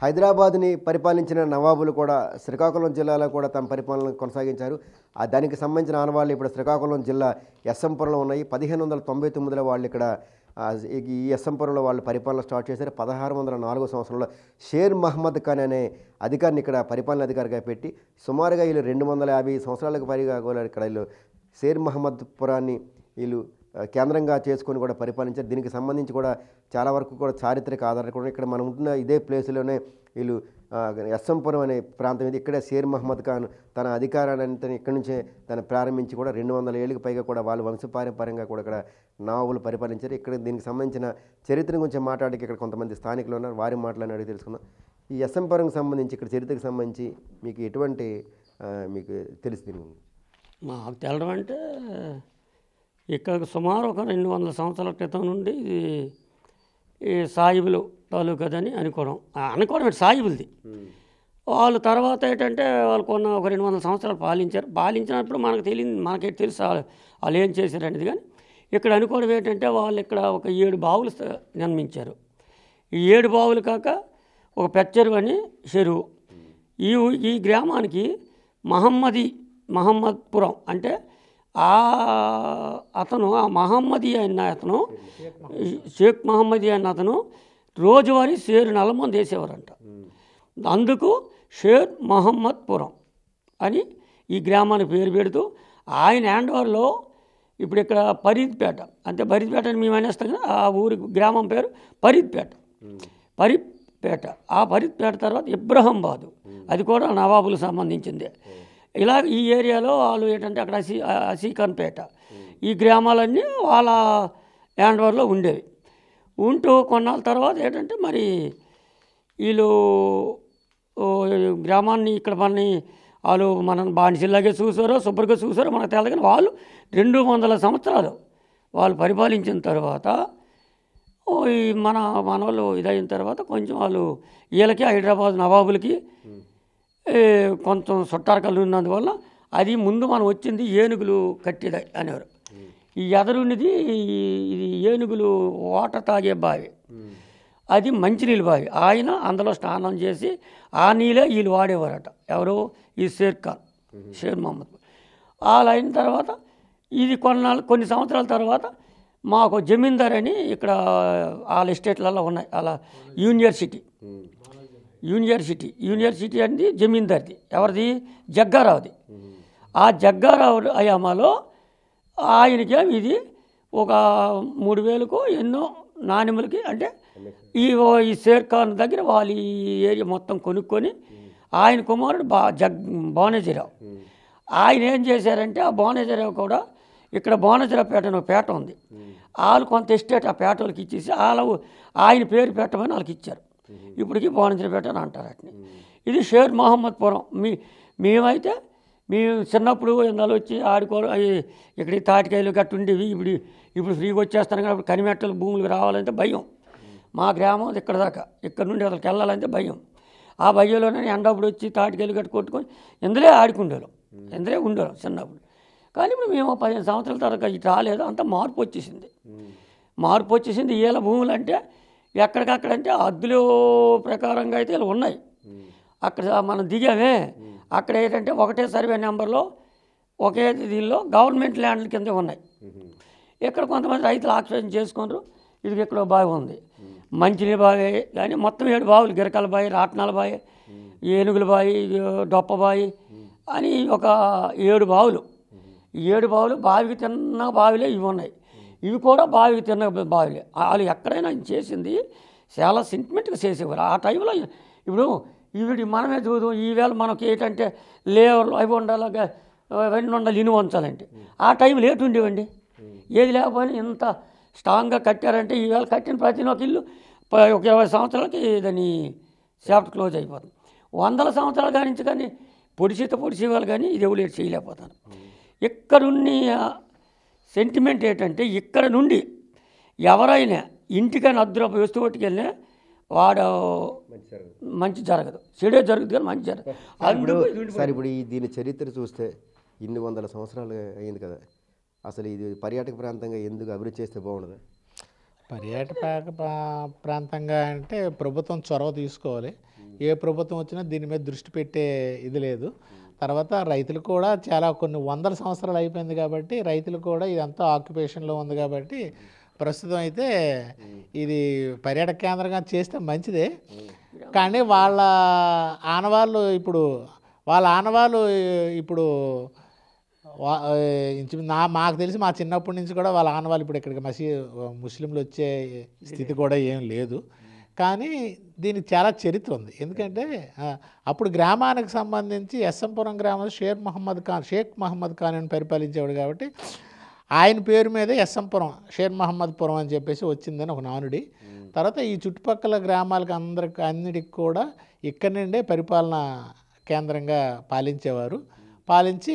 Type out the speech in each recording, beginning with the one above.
హైదరాబాద్ని పరిపాలించిన నవాబులు కూడా శ్రీకాకుళం జిల్లాలో కూడా తమ పరిపాలన కొనసాగించారు. దానికి సంబంధించిన ఆనవాళ్ళు ఇప్పుడు శ్రీకాకుళం జిల్లా ఎస్ఎంపురంలో ఉన్నాయి. 1599లో వాళ్ళు ఇక్కడ ఈ ఎస్ఎంపురంలో వాళ్ళు పరిపాలన స్టార్ట్ చేశారు. 1604 సంవత్సరంలో షేర్ మహమ్మద్ ఖాన్ అనే అధికారిని ఇక్కడ పరిపాలన అధికారిగా పెట్టి సుమారుగా వీళ్ళు 250 సంవత్సరాలకు పైగా ఇక్కడ వీళ్ళు షేర్ మహమ్మద్ పురాన్ని వీళ్ళు కేంద్రంగా చేసుకొని కూడా పరిపాలించారు. దీనికి సంబంధించి కూడా చాలా వరకు కూడా చారిత్రక ఆధారాలు కూడా ఇక్కడ మనం ఉంటున్న ఇదే ప్లేస్లోనే వీళ్ళు ఎస్ఎంపురం అనే ప్రాంతం ఇది. ఇక్కడే షేర్ మహమ్మద్ ఖాన్ తన అధికారాన్ని ఇక్కడి నుంచే తను ప్రారంభించి కూడా 200 ఏళ్ళకి పైగా కూడా వాళ్ళు వంశపారంపర్యంగా కూడా ఇక్కడ నవాబులు పరిపాలించారు. ఇక్కడ దీనికి సంబంధించిన చరిత్ర గురించి మాట్లాడడానికి ఇక్కడ కొంతమంది స్థానికులు ఉన్నారు. వారి మాటలను అడిగి తెలుసుకుందాం. ఈ ఎస్ఎంపురంకి సంబంధించి ఇక్కడ చరిత్రకు సంబంధించి మీకు ఎటువంటి మీకు తెలుసు? దీని మాకు తెలడం అంటే ఇక్కడ సుమారు ఒక 200 సంవత్సరాల క్రితం నుండి ఈ సాయిబులు తాలూకదని అనుకోవడం సాయిబులది. వాళ్ళు తర్వాత ఏంటంటే వాళ్ళు ఒక 200 సంవత్సరాలు పాలించినప్పుడు మనకే తెలుసు వాళ్ళు ఏం చేశారు అనేది. కానీ ఇక్కడ అనుకోవడం ఏంటంటే వాళ్ళు ఇక్కడ ఒక 7 బావులు నిర్మించారు. ఈ 7 బావులు కాక ఒక పెచ్చరువు అని చెరువు. ఈ గ్రామానికి మహమ్మద్పురం అంటే అతను ఆ మహమ్మదీ అయిన అతను షేక్ మహమ్మదీ అయిన అతను రోజువారీ షేర్ నల్లమంది వేసేవారంట. అందుకు షేర్ మహమ్మద్పురం అని ఈ గ్రామానికి పేరు పెడుతూ ఆయన హ్యాండ్ ఓవర్లో ఇప్పుడు ఇక్కడ ఫరీద్పేట అంటే ఫరీద్పేట అని మేము అనేస్తాం కదా, ఆ ఊరి గ్రామం పేరు ఫరీద్పేట. ఆ ఫరీద్పేట తర్వాత ఇబ్రహంబాదు, అది కూడా నవాబులకు సంబంధించిందే. ఇలా ఈ ఏరియాలో వాళ్ళు ఏంటంటే అక్కడ అసీఖాన్పేట, ఈ గ్రామాలన్నీ వాళ్ళ హ్యాండ్ ఓవర్లో ఉండేవి. ఉంటూ కొన్నాళ్ళ తర్వాత ఏంటంటే మరి వీళ్ళు గ్రామాన్ని ఇక్కడ మనం బానిసలాగే చూసారో శుభ్రంగా చూసారో మనకు తెలియదు. కానీ వాళ్ళు 200 సంవత్సరాలు వాళ్ళు పరిపాలించిన తర్వాత ఈ మన వాళ్ళు ఇదైన తర్వాత కొంచెం వాళ్ళు వీళ్ళకి హైదరాబాద్ నవాబులకి కొంచెం చుట్టారకలు ఉన్నందువల్ల అది ముందు మనం వచ్చింది ఏనుగులు కట్టేది అనేవారు. ఈ ఎదరున్నది ఇది ఏనుగులు వాటర్ తాగే బావి, అది మంచినీళ్ళు బావి. ఆయన అందులో స్నానం చేసి ఆ నీళ్ళే వీళ్ళు వాడేవారట. ఎవరు? ఈ షేర్ మహమ్మద్. వాళ్ళు అయిన తర్వాత ఇది కొన్ని సంవత్సరాల తర్వాత మాకు జమీందార్ అని ఇక్కడ వాళ్ళ ఎస్టేట్లలో ఉన్నాయి. అలా యూనివర్సిటీ అనేది జమీందార్ది. ఎవరిది? జగ్గారావుది. ఆ జగ్గారావు అయామాలో ఆయనకి ఇది ఒక 3000కు ఎన్నో నాణ్యములకి అంటే ఈ షేర్ ఖాన్ దగ్గర వాళ్ళు ఈ ఏరియా మొత్తం కొనుక్కొని ఆయన కుమారుడు బానేజీరావు ఆయన ఏం చేశారంటే ఆ బానేజీరావు కూడా ఇక్కడ బానేజీరావుపేట అని ఒక పేట ఉంది. వాళ్ళు కొంత ఎస్టేట్ ఆ పేట వాళ్ళకి ఇచ్చేసి ఆయన పేరు పెట్టమని వాళ్ళకి ఇచ్చారు. ఇప్పటికీ బానేజీరావుపేట అని అంటారు వాటిని. ఇది షేర్ మహమ్మద్పురం. మేము చిన్నప్పుడు ఎందాలు వచ్చి ఆడుకోవడం ఇక్కడ తాటికాయలు గట్టు ఉండేవి. ఇప్పుడు ఫ్రీగా వచ్చేస్తాను కాబట్టి కనిమెట్టలు భూములకు రావాలంటే భయం. మా గ్రామం ఇక్కడ దాకా, ఇక్కడ నుండి అసలుకి వెళ్ళాలంటే భయం. ఆ భయంలోనే ఎండప్పుడు వచ్చి తాటికాయలు గట్టు కొట్టుకొని ఇందులో ఆడుకుండేవాళ్ళం, ఇందులో ఉండేవాళ్ళం చిన్నప్పుడు. కానీ ఇప్పుడు మేము 15 సంవత్సరాల తర్వాత ఇటు రాలేదు. అంత మార్పు వచ్చేసింది. వీళ్ళ భూములు అంటే ఎక్కడికక్కడంటే అద్దుల ప్రకారంగా అయితే ఇలా ఉన్నాయి. అక్కడ మనం దిగామే, అక్కడ ఏంటంటే ఒకటే సర్వే నెంబర్లో ఒకే దీనిలో గవర్నమెంట్ ల్యాండ్ల కింద ఉన్నాయి. ఇక్కడ కొంతమంది రైతులు ఆక్సిజన్ చేసుకున్నారు. ఇది ఇక్కడ బావి ఉంది, మంచినీళ్ళ బావి. కానీ మొత్తం 7 బావులు, గిరకల బావి, రాట్నాల బావి, ఏనుగుల బావి, డొప్ప బావి అని ఒక 7 బావులు. ఈ 7 బావులు బావికి తిన్న బావిలే ఇవి ఉన్నాయి. ఇవి కూడా బావికి తిన్న బావిలే. వాళ్ళు ఎక్కడైనా చేసింది చాలా సెంటిమెంట్గా చేసేవారు ఆ టైంలో. ఇప్పుడు మనమే చూద్దాం, ఈవేళ మనకి ఏంటంటే లేవర్లు అవి ఉండాలి, అవన్నీ ఉండాలి, ఇనుము ఉంచాలంటే ఆ టైంలో ఏటు ఉండేవండి. ఏది లేకపోయినా ఇంత స్ట్రాంగ్గా కట్టారంటే ఈవేళ కట్టిన ప్రతి ఒక్క ఇల్లు ఒక 20 సంవత్సరాలకి దాన్ని షాఫ్ట్ క్లోజ్ అయిపోతుంది. 100 సంవత్సరాలు కానించి కానీ పొడిచేవాళ్ళు కానీ ఇది ఎవరు చేయలేకపోతారు. ఇక్కడున్న సెంటిమెంట్ ఏంటంటే ఇక్కడ నుండి ఎవరైనా ఇంటికైనా అద్దురూపాయి వస్తువు పట్టుకెళ్ళినా వాడు మంచి జరగదు, చెడే జరుగుతుంది కానీ మంచి జరగదు. సార్ ఇప్పుడు దీని చరిత్ర చూస్తే ఇన్ని 100 సంవత్సరాలు అయింది కదా, అసలు ఇది పర్యాటక ప్రాంతంగా ఎందుకు అభివృద్ధి చేస్తే బాగుండదు? పర్యాటక ప్రాంతంగా అంటే ప్రభుత్వం చొరవ తీసుకోవాలి. ఏ ప్రభుత్వం వచ్చినా దీని మీద దృష్టి పెట్టే ఇది లేదు. తర్వాత రైతులు కూడా చాలా కొన్ని వందల సంవత్సరాలు అయిపోయింది కాబట్టి రైతులు కూడా ఇదంతా ఆక్యుపేషన్లో ఉంది కాబట్టి ప్రస్తుతం అయితే ఇది పర్యాటక కేంద్రంగా చేస్తే మంచిదే. కానీ వాళ్ళ ఆనవాళ్ళు ఇప్పుడు మాకు తెలిసి మా చిన్నప్పటి నుంచి కూడా వాళ్ళ ఆనవాళ్ళు ఇప్పుడు ఇక్కడికి ముస్లింలు వచ్చే స్థితి కూడా ఏం లేదు. కానీ దీనికి చాలా చరిత్ర ఉంది. ఎందుకంటే అప్పుడు గ్రామానికి సంబంధించి ఎస్ఎంపురం గ్రామంలో షేక్ మహమ్మద్ ఖాన్ అని పరిపాలించేవాడు కాబట్టి ఆయన పేరు మీద ఎస్ఎంపురం షేర్ మహమ్మద్పురం అని చెప్పేసి వచ్చిందని ఒక నానుడి. తర్వాత ఈ చుట్టుపక్కల గ్రామాలకు అన్నిటికి కూడా ఇక్కడి నుండే పరిపాలన కేంద్రంగా పాలించి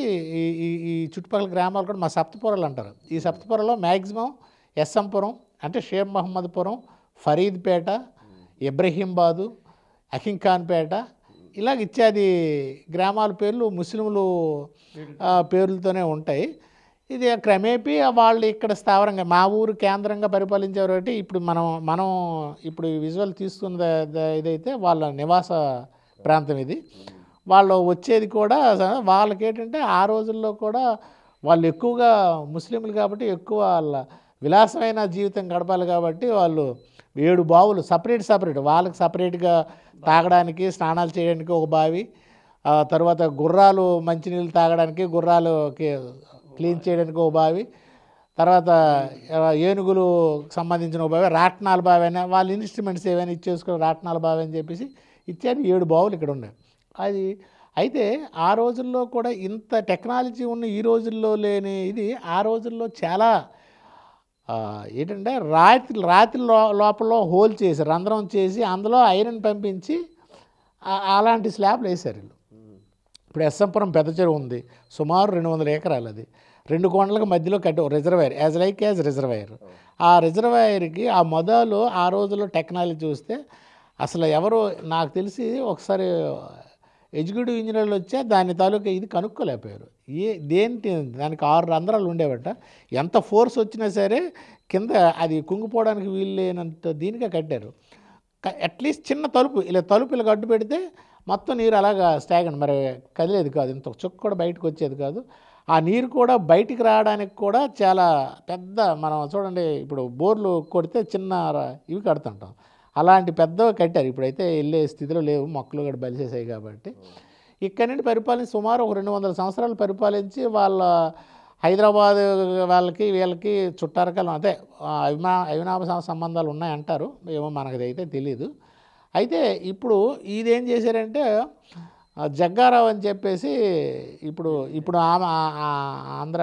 ఈ చుట్టుపక్కల గ్రామాలు కూడా మా సప్తపురాలు అంటారు. ఈ సప్తపురంలో మ్యాక్సిమం ఎస్ఎంపురం అంటే షేర్ మహమ్మద్పురం, ఫరీద్పేట, ఇబ్రహీంబాదు, అకింఖాన్పేట ఇలాగ ఇత్యాది గ్రామాల పేర్లు ముస్లింలు పేర్లతోనే ఉంటాయి. ఇది క్రమేపీ వాళ్ళు ఇక్కడ స్థావరంగా మా ఊరు కేంద్రంగా పరిపాలించేవారు. కాబట్టి ఇప్పుడు మనం ఇప్పుడు విజువల్ తీస్తున్న ఇదైతే వాళ్ళ నివాస ప్రాంతం ఇది. వాళ్ళు వచ్చేది కూడా వాళ్ళకి ఏంటంటే ఆ రోజుల్లో కూడా వాళ్ళు ఎక్కువగా ముస్లింలు కాబట్టి ఎక్కువ వాళ్ళ విలాసమైన జీవితం గడపాలి కాబట్టి వాళ్ళు 7 బావులు సపరేట్ వాళ్ళకి సపరేట్గా తాగడానికి స్నానాలు చేయడానికి ఒక బావి, తర్వాత గుర్రాలు మంచినీళ్ళు తాగడానికి గుర్రాలకి క్లీన్ చేయడానికి ఒక బావి, తర్వాత ఏనుగులు సంబంధించిన ఒక బావి, రాట్నాల బావి అని వాళ్ళ ఇన్స్ట్రుమెంట్స్ ఏవైనా ఇచ్చేసుకుని రాట్నాల బావి అని చెప్పేసి ఇచ్చారు. 7 బావులు ఇక్కడ ఉన్నాయి. అది అయితే ఆ రోజుల్లో కూడా ఇంత టెక్నాలజీ ఉన్న ఈ రోజుల్లో లేని ఇది ఆ రోజుల్లో చాలా ఏంటంటే రాత్రి లోపల హోల్ చేసి రంధ్రం చేసి అందులో ఐరన్ పంపించి అలాంటి స్లాబ్లు వేశారు వీళ్ళు. ఇప్పుడు ఎస్ఎంపురం పెద్ద చెరువు ఉంది, సుమారు 200 ఎకరాలు. అది 2 కొండలకు మధ్యలో కట్టి రిజర్వాయర్ యాజ్ రిజర్వాయర్. ఆ రిజర్వాయర్కి ఆ మొదలు ఆ రోజుల్లో టెక్నాలజీ చూస్తే అసలు ఎవరు నాకు తెలిసి ఒకసారి ఎగ్జిక్యూటివ్ ఇంజనీర్లు వచ్చే దాని తాలూకా ఇది కనుక్కోలేకపోయారు. దానికి 6 రంధ్రాలు ఉండేవట. ఎంత ఫోర్స్ వచ్చినా సరే కింద అది కుంగిపోవడానికి వీలు లేనంత దీనిగా కట్టారు. అట్లీస్ట్ చిన్న తలుపు ఇలా గడ్డు పెడితే మొత్తం నీరు అలాగా స్టాగండి మరి కదిలేదు కాదు, ఇంత చుక్క కూడా బయటకు వచ్చేది కాదు. ఆ నీరు కూడా బయటికి రావడానికి కూడా చాలా పెద్ద మనం చూడండి ఇప్పుడు బోర్లు కొడితే చిన్న ఇవి కడుతుంటాం, అలాంటి పెద్దవి కట్టారు. ఇప్పుడైతే వెళ్ళే స్థితిలో లేవు, మొక్కలు కూడా బలిసేసాయి కాబట్టి. ఇక్కడి నుండి పరిపాలించి సుమారు ఒక 200 సంవత్సరాలు పరిపాలించి వాళ్ళ హైదరాబాద్ వీళ్ళకి చుట్టారకాలం అదే అవినాభ సంబంధాలు ఉన్నాయంటారు, ఏమో మనకు అయితే తెలీదు. అయితే ఇప్పుడు ఇదేం చేశారంటే జగ్గారావు అని చెప్పేసి ఇప్పుడు ఆంధ్ర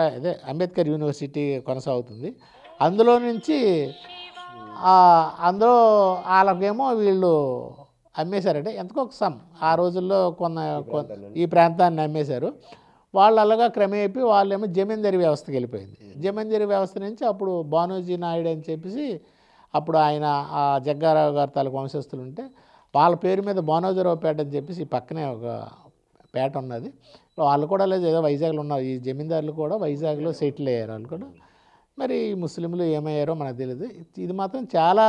అంబేద్కర్ యూనివర్సిటీ కొనసాగుతుంది. అందులో వాళ్ళకేమో వీళ్ళు అమ్మేశారంటే ఎంతకో ఒక ఆ రోజుల్లో ఈ ప్రాంతాన్ని అమ్మేశారు. వాళ్ళు అలాగా క్రమేపీ వాళ్ళేమో జమీందారీ వ్యవస్థకి వెళ్ళిపోయింది. జమీందారీ వ్యవస్థ నుంచి అప్పుడు బానోజీ నాయుడు అని చెప్పేసి అప్పుడు ఆయన ఆ జగ్గారావు గారి తాలూకు వంశస్థులు ఉంటే వాళ్ళ పేరు మీద బానోజీరావు పేట అని చెప్పేసి పక్కనే ఒక పేట ఉన్నది. వాళ్ళు కూడా లేదు ఏదో వైజాగ్లో ఉన్నారు. ఈ జమీందారులు కూడా వైజాగ్లో సెటిల్ అయ్యారు. వాళ్ళు కూడా మరి ముస్లింలు ఏమయ్యారో మనకు తెలియదు. ఇది మాత్రం చాలా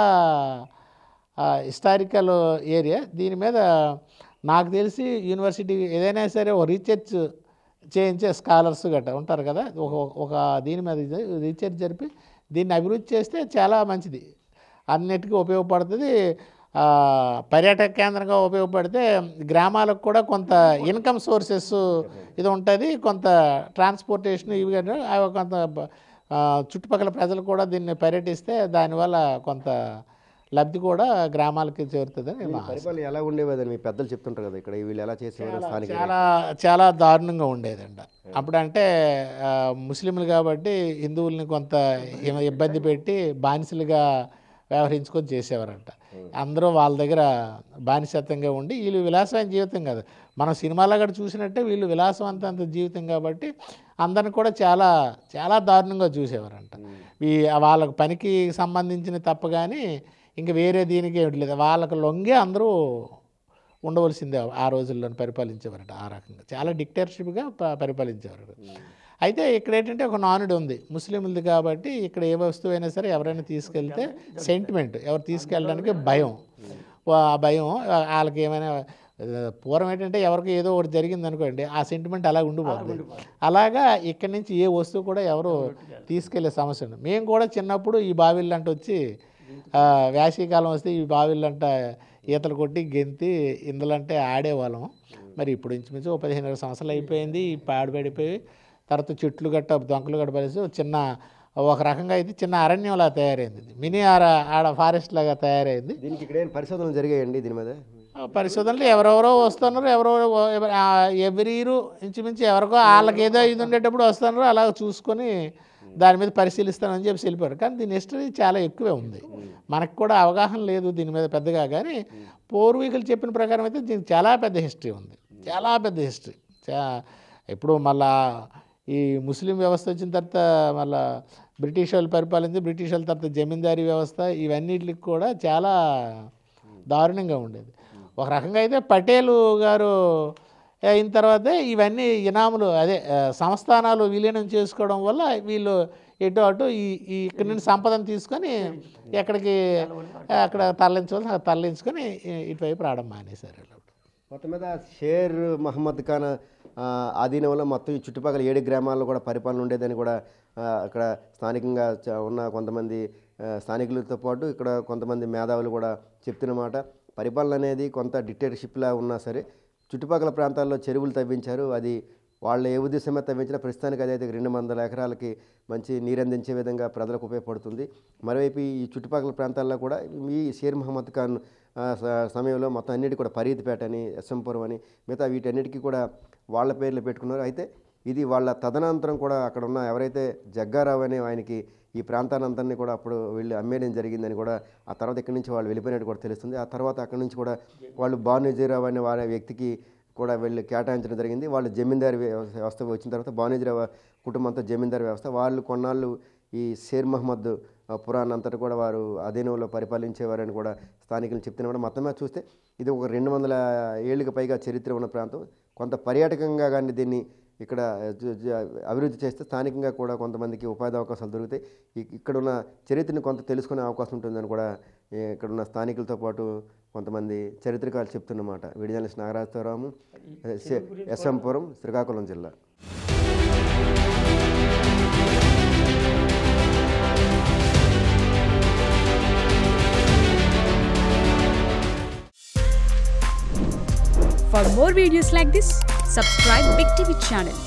హిస్టారికల్ ఏరియా. దీని మీద నాకు తెలిసి యూనివర్సిటీ ఏదైనా సరే ఒక రీసెర్చ్ చేయించే స్కాలర్స్ గట్రా ఉంటారు కదా, ఒక దీని మీద రీసెర్చ్ జరిపి దీన్ని అభివృద్ధి చేస్తే చాలా మంచిది, అన్నిటికీ ఉపయోగపడుతుంది. పర్యాటక కేంద్రంగా ఉపయోగపడితే గ్రామాలకు కూడా కొంత ఇన్కమ్ సోర్సెస్ ఇది ఉంటుంది, కొంత ట్రాన్స్పోర్టేషన్ ఇవి కొంత చుట్టుపక్కల ప్రజలు కూడా దీన్ని పర్యటిస్తే దానివల్ల కొంత లబ్ధి కూడా గ్రామాలకి చేరుతుందని పరిపాలన ఎలా ఉండేవాదని మీ పెద్దలు చెప్తుంటారు కదా, ఇక్కడ వీళ్ళు ఎలా చేసేవారు? చాలా దారుణంగా ఉండేదంట. అప్పుడంటే ముస్లింలు కాబట్టి హిందువుల్ని కొంత ఇబ్బంది పెట్టి బానిసలుగా వ్యవహరించుకొని చేసేవారంట. అందరూ వాళ్ళ దగ్గర బానిసత్వంగా ఉండి వీళ్ళు విలాసమైన జీవితం కాదు, మనం సినిమాలో కూడా చూసినట్టే వీళ్ళు విలాసవంతంత జీవితం కాబట్టి అందరిని కూడా చాలా చాలా దారుణంగా చూసేవారంట. వాళ్ళకు పనికి సంబంధించిన తప్ప కానీ ఇంకా వేరే దీనికి ఏమిటి లేదు, వాళ్ళకు లొంగే అందరూ ఉండవలసిందే ఆ రోజుల్లో పరిపాలించేవారట. ఆ రకంగా చాలా డిక్టేటర్షిప్గా పరిపాలించేవారు. అయితే ఇక్కడ ఏంటంటే ఒక నానుడి ఉంది ముస్లింలది కాబట్టి ఇక్కడ ఏ వస్తువు అయినా సరే ఎవరైనా తీసుకెళ్తే సెంటిమెంట్, ఎవరు తీసుకెళ్ళడానికి భయం. ఆ భయం వాళ్ళకి ఏమైనా పూర్వం ఏంటంటే ఎవరికి ఏదో ఒకటి జరిగింది అనుకోండి, ఆ సెంటిమెంట్ అలా ఉండిపోతుంది. అలాగా ఇక్కడి నుంచి ఏ వస్తువు కూడా ఎవరు తీసుకెళ్లే సమస్య ఉండదు. మేము కూడా చిన్నప్పుడు ఈ బావిళ్ళంట వచ్చి వేసవికాలం వస్తే ఈ బావిళ్ళంట ఈతలు కొట్టి గెంతి ఇందులంటే ఆడేవాళ్ళం. మరి ఇప్పుడు ఇంచుమించు 15 సంవత్సరాలు అయిపోయింది. ఈ పాడుపడిపోయి తర్వాత చెట్లు గట్ట దొంకలు గట్ట పరిసి చిన్న ఒక రకంగా అయితే చిన్న అరణ్యంలా తయారైంది. మినీ ఆడ ఫారెస్ట్ లాగా తయారైంది. దీనికి ఇక్కడ ఏం పరిశోధనలు జరిగాయండి దీని మీద? పరిశోధనలు ఎవరెవరో వస్తున్నారు, ఎవరెవరో ఎవ్రీ ఇయర్ ఇంచుమించు ఎవరికో వాళ్ళకి ఏదో ఇది ఉండేటప్పుడు వస్తున్నారు. అలా చూసుకొని దాని మీద పరిశీలిస్తానని చెప్పి వెళ్ళిపోయారు. కానీ దీని హిస్టరీ చాలా ఎక్కువే ఉంది. మనకు కూడా అవగాహన లేదు దీని మీద పెద్దగా. కానీ పూర్వీకులు చెప్పిన ప్రకారం అయితే దీనికి చాలా పెద్ద హిస్టరీ ఉంది, చాలా పెద్ద హిస్టరీ. ఇప్పుడు మళ్ళా ఈ ముస్లిం వ్యవస్థ వచ్చిన తర్వాత మళ్ళా బ్రిటిష్ వాళ్ళు పరిపాలించి, బ్రిటిష్ వాళ్ళ తర్వాత జమీందారీ వ్యవస్థ, ఇవన్నిటికి కూడా చాలా దారుణంగా ఉండేది. ఒక రకంగా అయితే పటేలు గారు అయిన తర్వాతే ఇవన్నీ ఇనాములు అదే సంస్థానాలు విలీనం చేసుకోవడం వల్ల వీళ్ళు ఎటు అటు ఈ ఇక్కడి నుండి సంపదను తీసుకొని ఎక్కడికి అక్కడ తరలించుకొని ఇటువైపు రావడం మానేశారు. మొత్తం మీద షేర్ మహమ్మద్ ఖాన్ ఆధీనంలో మొత్తం ఈ చుట్టుపక్కల 7 గ్రామాల్లో కూడా పరిపాలన ఉండేదని కూడా అక్కడ స్థానికంగా ఉన్న కొంతమంది స్థానికులతో పాటు ఇక్కడ కొంతమంది మేధావులు కూడా చెప్తున్నమాట. పరిపాలన అనేది కొంత డిక్టేటర్షిప్లా ఉన్నా సరే చుట్టుపక్కల ప్రాంతాల్లో చెరువులు తవ్వించారు. అది వాళ్ళ ఏ ఉద్దేశమే తవ్వించినా ప్రస్తుతానికి అదైతే 200 ఎకరాలకి మంచి నీరు అందించే విధంగా ప్రజలకు ఉపయోగపడుతుంది. మరోవైపు ఈ చుట్టుపక్కల ప్రాంతాల్లో కూడా ఈ షేర్ మహమ్మద్ ఖాన్ సమయంలో మొత్తం అన్నిటి కూడా పరీతిపేట అని, ఎస్ఎంపురం అని, మిగతా వీటన్నిటికీ కూడా వాళ్ళ పేర్లు పెట్టుకున్నారు. అయితే ఇది వాళ్ళ తదనంతరం కూడా అక్కడ ఉన్న ఎవరైతే జగ్గారావు అనే ఆయనకి ఈ ప్రాంతానంతరినీ కూడా అప్పుడు వీళ్ళు అమ్మేయడం జరిగిందని కూడా ఆ తర్వాత ఇక్కడి నుంచి వాళ్ళు వెళ్ళిపోయినట్టు కూడా తెలుస్తుంది. ఆ తర్వాత అక్కడి నుంచి కూడా వాళ్ళు బానుజీరావు అనే వారి వ్యక్తికి కూడా వెళ్ళి కేటాయించడం జరిగింది. వాళ్ళు జమీందారీ వ్యవస్థ వచ్చిన తర్వాత బానుజీరావు కుటుంబంతో జమీందారీ వ్యవస్థ, వాళ్ళు కొన్నాళ్ళు ఈ షేర్ మహమ్మద్ పురాణ్ అంతటా కూడా వారు అధీనంలో పరిపాలించేవారని కూడా స్థానికులు చెప్తున్నారు. మొత్తం మీద చూస్తే ఇది ఒక 200 ఏళ్ళకి పైగా చరిత్ర ఉన్న ప్రాంతం. కొంత పర్యాటకంగా కానీ దీన్ని ఇక్కడ అభివృద్ధి చేస్తే స్థానికంగా కూడా కొంతమందికి ఉపాధి అవకాశాలు దొరుకుతాయి. ఇక్కడున్న చరిత్రను కొంత తెలుసుకునే అవకాశం ఉంటుందని కూడా ఇక్కడున్న స్థానికులతో పాటు కొంతమంది చరిత్రకారులు చెప్తున్నమాట. వీడియో జర్నలిస్ట్ నాగరాజరావు, ఎస్ఎంపురం, శ్రీకాకుళం జిల్లా. For more videos like this, subscribe Big TV channel.